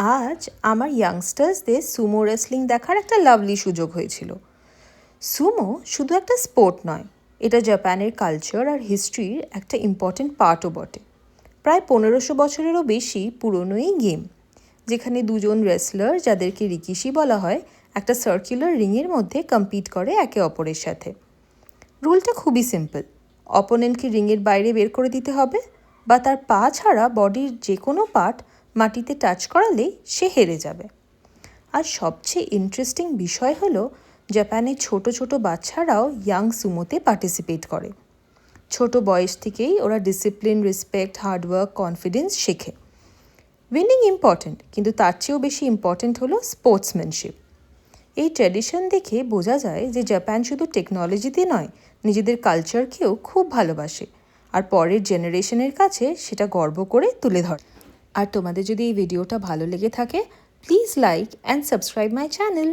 আজ আমার ইয়াংস্টার্সদের Sumo wrestling দেখার একটা লাভলি সুযোগ হয়েছিল। সুমো শুধু একটা স্পোর্ট নয়, এটা জাপানের কালচার আর হিস্ট্রির একটা ইম্পর্টেন্ট পার্টও বটে। প্রায় 1500 বছরেরও বেশি পুরনো এই গেম, যেখানে দুজন রেসলার, যাদেরকে রিকিশি বলা হয়, একটা সার্কুলার রিংয়ের মধ্যে কম্পিট করে একে অপরের সাথে। রুলটা খুবই সিম্পল, অপোনেন্টকে রিংয়ের বাইরে বের করে দিতে হবে, বা তার পা ছাড়া বডির যে কোনো পার্ট মাটিতে টাচ করালেই সে হেরে যাবে। আর সবচেয়ে ইন্টারেস্টিং বিষয় হলো, জাপানে ছোট ছোট বাচ্চারাও ইয়াং সুমোতে পার্টিসিপেট করে। ছোট বয়স থেকেই ওরা ডিসিপ্লিন, রেসপেক্ট, হার্ডওয়ার্ক, কনফিডেন্স শেখে। উইনিং ইম্পর্ট্যান্ট, কিন্তু তার চেয়েও বেশি ইম্পর্ট্যান্ট হলো স্পোর্টসম্যানশিপ। এই ট্র্যাডিশন দেখে বোঝা যায় যে জাপান শুধু টেকনোলজিতে নয়, নিজেদের কালচারকেও খুব ভালোবাসে, আর পরের জেনারেশনের কাছে সেটা গর্ব করে তুলে ধরে। আর তোমাদের যদি এই ভিডিওটা ভালো লেগে থাকে, please like and subscribe my channel.